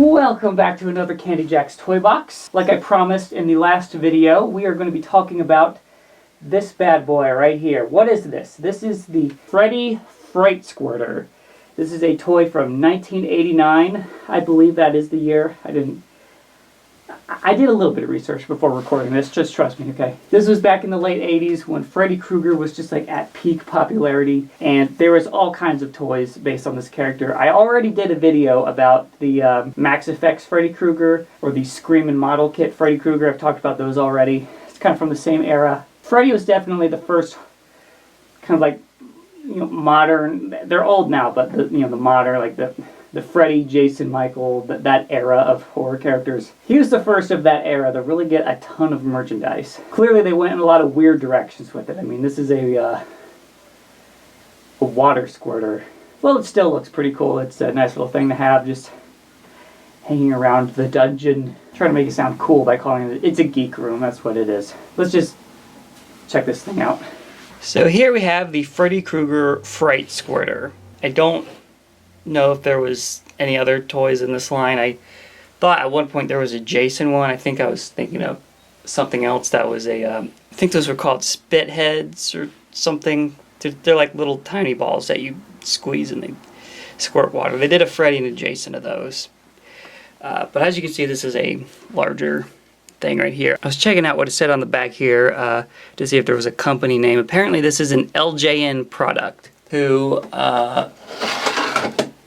Welcome back to another Candy Jack's Toy Box. Like I promised in the last video, we are going to be talking about this bad boy right here. What is this? This is the Freddy Fright Squirter. This is a toy from 1989. I believe that is the year. I did a little bit of research before recording this, just trust me, okay? This was back in the late 80s when Freddy Krueger was just like at peak popularity, and there was all kinds of toys based on this character. I already did a video about the Max Effects Freddy Krueger, or the Screamin' Model Kit Freddy Krueger. I've talked about those already. It's kind of from the same era. Freddy was definitely the first kind of like, modern, they're old now, but the modern, like the Freddy, Jason, Michael, that era of horror characters. He was the first of that era to really get a ton of merchandise. Clearly they went in a lot of weird directions with it. I mean, this is a water squirter. Well, it still looks pretty cool. It's a nice little thing to have just hanging around the dungeon. Trying to make it sound cool by calling it's a geek room. That's what it is. Let's just check this thing out. So here we have the Freddy Krueger Fright Squirter. I don't know if there was any other toys in this line. I thought at one point there was a Jason one. I think I was thinking of something else that was I think those were called spit heads or something. They're like little tiny balls that you squeeze and they squirt water. They did a Freddy and a Jason of those. But as you can see, this is a larger thing right here. I was checking out what it said on the back here to see if there was a company name. Apparently this is an LJN product who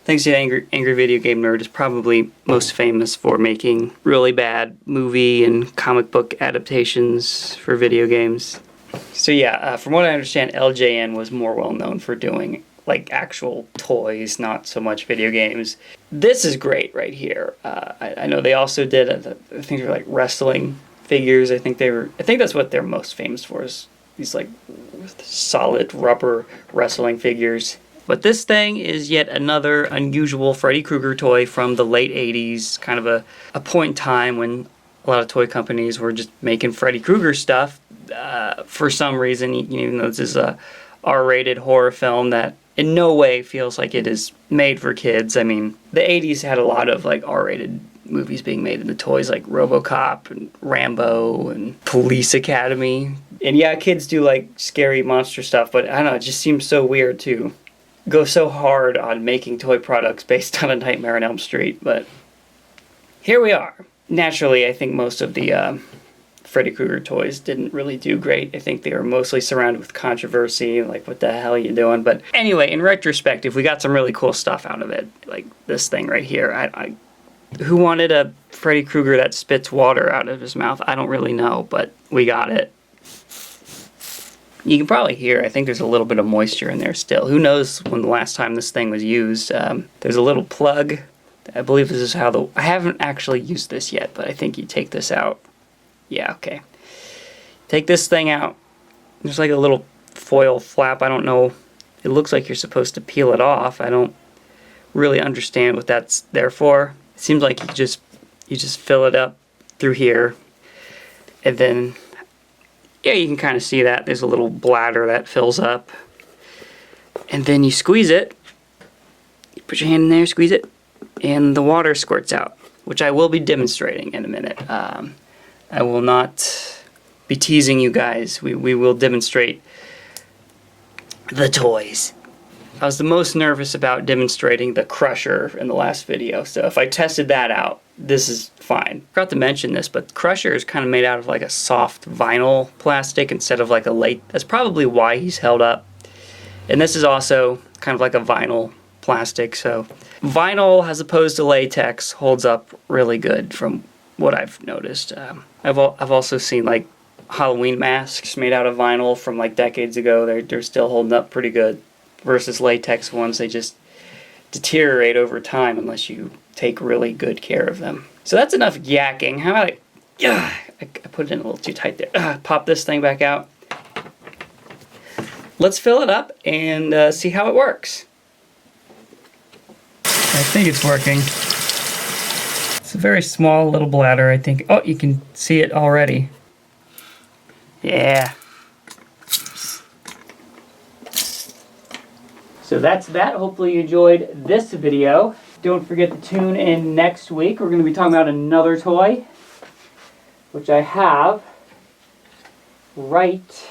thanks to Angry Video Game Nerd, is probably most famous for making really bad movie and comic book adaptations for video games. So yeah, from what I understand, LJN was more well known for doing like actual toys, not so much video games. This is great right here. I know they also did I think they were like wrestling figures. I think that's what they're most famous for, is these like solid rubber wrestling figures. But this thing is yet another unusual Freddy Krueger toy from the late 80s, kind of a point in time when a lot of toy companies were just making Freddy Krueger stuff for some reason, even though this is a R-rated horror film that in no way feels like it is made for kids. I mean, the 80s had a lot of like R-rated movies being made into toys like RoboCop and Rambo and Police Academy. And yeah, kids do like scary monster stuff, but I don't know, it just seems so weird to go so hard on making toy products based on A Nightmare on Elm Street, but here we are. Naturally, I think most of the Freddy Krueger toys didn't really do great. I think they were mostly surrounded with controversy, like what the hell are you doing? But anyway, in retrospective, we got some really cool stuff out of it, like this thing right here. Who wanted a Freddy Krueger that spits water out of his mouth? I don't really know, but we got it. You can probably hear, I think there's a little bit of moisture in there still. Who knows when the last time this thing was used. There's a little plug. I believe this is how I haven't actually used this yet, but I think you take this out. Yeah, okay. Take this thing out. There's like a little foil flap. I don't know. It looks like you're supposed to peel it off. I don't really understand what that's there for. It seems like you just fill it up through here, and then yeah, you can kind of see that. There's a little bladder that fills up. And then you squeeze it. You put your hand in there, squeeze it, and the water squirts out, which I will be demonstrating in a minute. I will not be teasing you guys. We will demonstrate the toys. I was the most nervous about demonstrating the Crusher in the last video, so if I tested that out, this is fine. Forgot to mention this, but Crusher is kind of made out of like a soft vinyl plastic instead of like a latex. That's probably why he's held up. And this is also kind of like a vinyl plastic, so vinyl as opposed to latex holds up really good from what I've noticed. I've also seen like Halloween masks made out of vinyl from like decades ago. They're still holding up pretty good. Versus latex ones, they just deteriorate over time unless you take really good care of them. So that's enough yakking. How about I put it in a little too tight there. Pop this thing back out. Let's fill it up and see how it works. I think it's working. It's a very small little bladder, I think. Oh, you can see it already. Yeah. So that's that. Hopefully you enjoyed this video. Don't forget to tune in next week. We're going to be talking about another toy, which I have right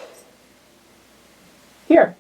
here.